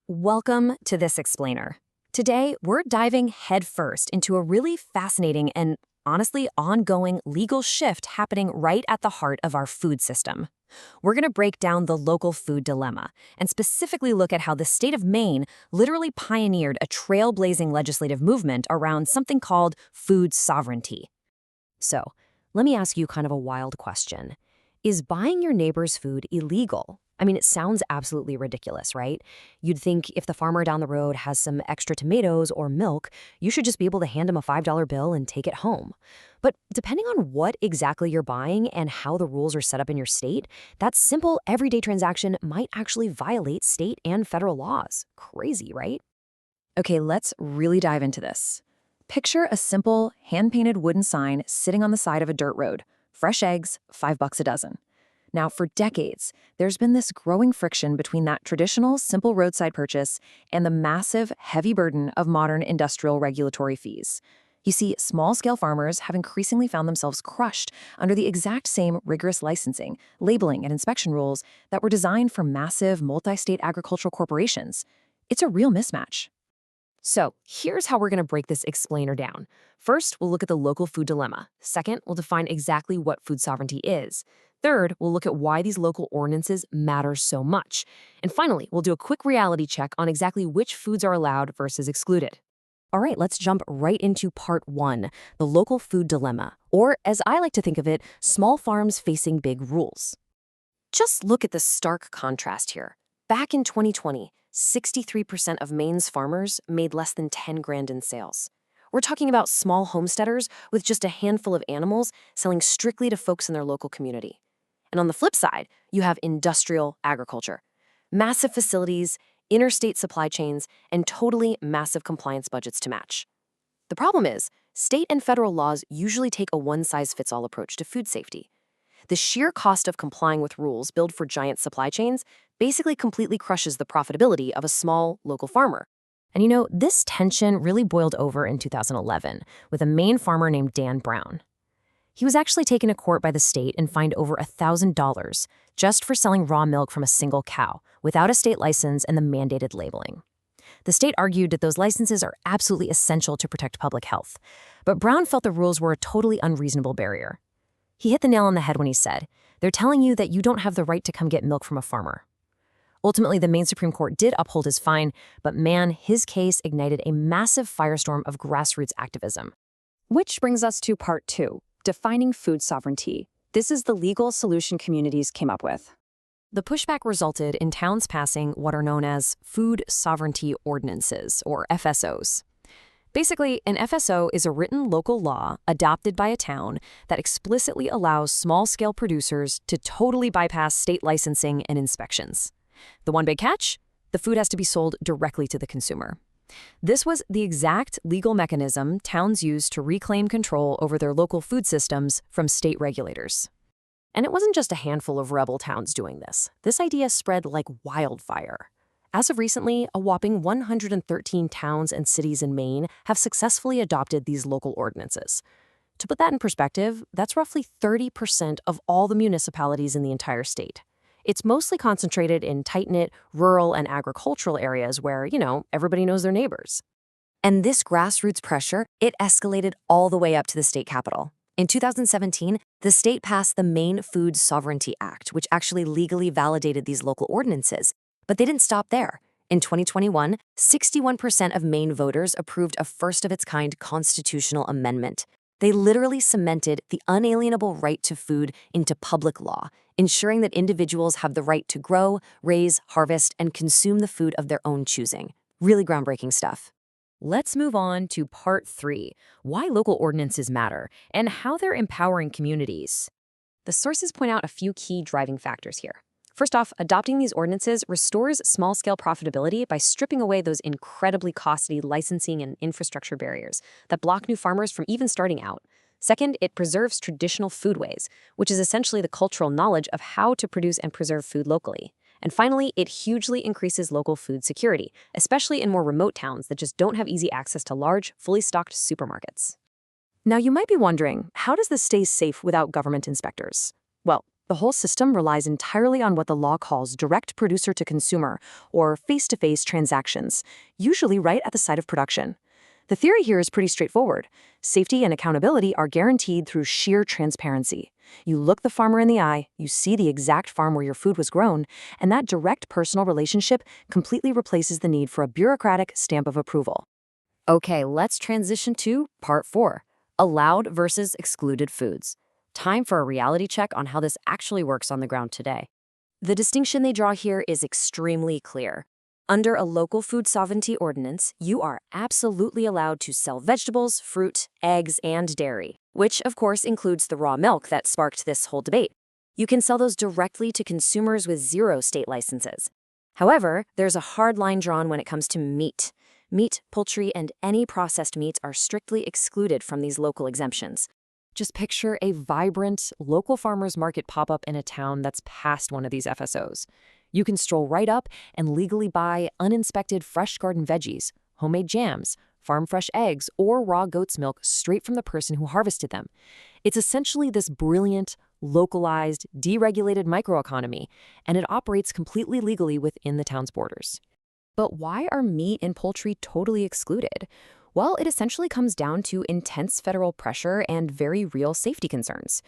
Welcome to This Explainer. Today, we're diving headfirst into a really fascinating and honestly ongoing legal shift happening right at the heart of our food system. We're going to break down the local food dilemma and specifically look at how the state of Maine literally pioneered a trailblazing legislative movement around something called food sovereignty. So, let me ask you kind of a wild question. Is buying your neighbor's food illegal? I mean, it sounds absolutely ridiculous, right? You'd think if the farmer down the road has some extra tomatoes or milk, you should just be able to hand him a $5 bill and take it home. But depending on what exactly you're buying and how the rules are set up in your state, that simple everyday transaction might actually violate state and federal laws. Crazy, right? Okay, let's really dive into this. Picture a simple, hand-painted wooden sign sitting on the side of a dirt road. Fresh eggs, $5 a dozen. Now, for decades, there's been this growing friction between that traditional, simple roadside purchase and the massive, heavy burden of modern industrial regulatory fees. You see, small-scale farmers have increasingly found themselves crushed under the exact same rigorous licensing, labeling, and inspection rules that were designed for massive, multi-state agricultural corporations. It's a real mismatch. So, here's how we're going to break this explainer down. First, we'll look at the local food dilemma. Second, we'll define exactly what food sovereignty is. Third, we'll look at why these local ordinances matter so much. And finally, we'll do a quick reality check on exactly which foods are allowed versus excluded. All right, let's jump right into part one, the local food dilemma, or as I like to think of it, small farms facing big rules. Just look at the stark contrast here. Back in 2020, 63% of Maine's farmers made less than 10 grand in sales. We're talking about small homesteaders with just a handful of animals selling strictly to folks in their local community. And on the flip side, you have industrial agriculture. Massive facilities, interstate supply chains, and totally massive compliance budgets to match. The problem is, state and federal laws usually take a one-size-fits-all approach to food safety. The sheer cost of complying with rules built for giant supply chains basically completely crushes the profitability of a small, local farmer. And you know, this tension really boiled over in 2011 with a Maine farmer named Dan Brown. He was actually taken to court by the state and fined over $1,000 just for selling raw milk from a single cow without a state license and the mandated labeling. The state argued that those licenses are absolutely essential to protect public health, but Brown felt the rules were a totally unreasonable barrier. He hit the nail on the head when he said, "They're telling you that you don't have the right to come get milk from a farmer." Ultimately, the Maine Supreme Court did uphold his fine, but man, his case ignited a massive firestorm of grassroots activism. Which brings us to part two, defining food sovereignty. This is the legal solution communities came up with. The pushback resulted in towns passing what are known as Food Sovereignty Ordinances, or FSOs. Basically, an FSO is a written local law adopted by a town that explicitly allows small-scale producers to totally bypass state licensing and inspections. The one big catch? The food has to be sold directly to the consumer. This was the exact legal mechanism towns used to reclaim control over their local food systems from state regulators. And it wasn't just a handful of rebel towns doing this. This idea spread like wildfire. As of recently, a whopping 113 towns and cities in Maine have successfully adopted these local ordinances. To put that in perspective, that's roughly 30% of all the municipalities in the entire state. It's mostly concentrated in tight-knit, rural and agricultural areas where, everybody knows their neighbors. And this grassroots pressure, it escalated all the way up to the state capitol. In 2017, the state passed the Maine Food Sovereignty Act, which actually legally validated these local ordinances. But they didn't stop there. In 2021, 61% of Maine voters approved a first-of-its-kind constitutional amendment. They literally cemented the unalienable right to food into public law, ensuring that individuals have the right to grow, raise, harvest, and consume the food of their own choosing. Really groundbreaking stuff. Let's move on to part three, why local ordinances matter and how they're empowering communities. The sources point out a few key driving factors here. First off, adopting these ordinances restores small-scale profitability by stripping away those incredibly costly licensing and infrastructure barriers that block new farmers from even starting out. Second, it preserves traditional foodways, which is essentially the cultural knowledge of how to produce and preserve food locally. And finally, it hugely increases local food security, especially in more remote towns that just don't have easy access to large, fully stocked supermarkets. Now, you might be wondering, how does this stay safe without government inspectors? Well, The whole system relies entirely on what the law calls direct producer to consumer, or face-to-face transactions, usually right at the site of production. The theory here is pretty straightforward. Safety and accountability are guaranteed through sheer transparency. You look the farmer in the eye, you see the exact farm where your food was grown, and that direct personal relationship completely replaces the need for a bureaucratic stamp of approval. Okay, let's transition to Part 4, Allowed versus Excluded Foods. Time for a reality check on how this actually works on the ground today. The distinction they draw here is extremely clear. Under a local food sovereignty ordinance, you are absolutely allowed to sell vegetables, fruit, eggs, and dairy, which of course includes the raw milk that sparked this whole debate. You can sell those directly to consumers with 0 state licenses. However, there's a hard line drawn when it comes to meat. Meat, poultry, and any processed meats are strictly excluded from these local exemptions. Just picture a vibrant, local farmers market pop-up in a town that's past one of these FSOs. You can stroll right up and legally buy uninspected fresh garden veggies, homemade jams, farm-fresh eggs, or raw goat's milk straight from the person who harvested them. It's essentially this brilliant, localized, deregulated microeconomy, and it operates completely legally within the town's borders. But why are meat and poultry totally excluded? Well, it essentially comes down to intense federal pressure and very real safety concerns.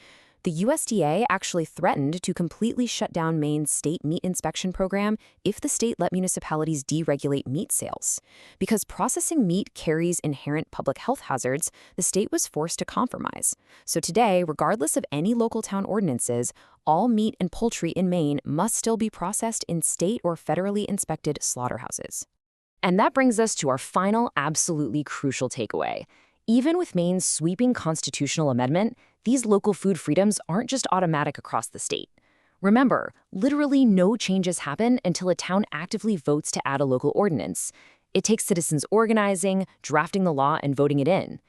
The USDA actually threatened to completely shut down Maine's state meat inspection program if the state let municipalities deregulate meat sales. Because processing meat carries inherent public health hazards, the state was forced to compromise. So today, regardless of any local town ordinances, all meat and poultry in Maine must still be processed in state or federally inspected slaughterhouses. And that brings us to our final, absolutely crucial takeaway. Even with Maine's sweeping constitutional amendment, these local food freedoms aren't just automatic across the state. Remember, literally no changes happen until a town actively votes to add a local ordinance. It takes citizens organizing, drafting the law, and voting it in.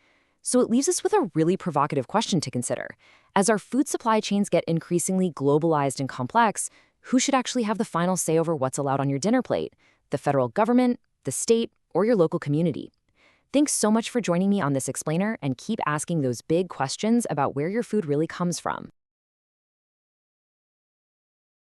So it leaves us with a really provocative question to consider. As our food supply chains get increasingly globalized and complex, who should actually have the final say over what's allowed on your dinner plate? The federal government, the state, or your local community? Thanks so much for joining me on this explainer, and keep asking those big questions about where your food really comes from.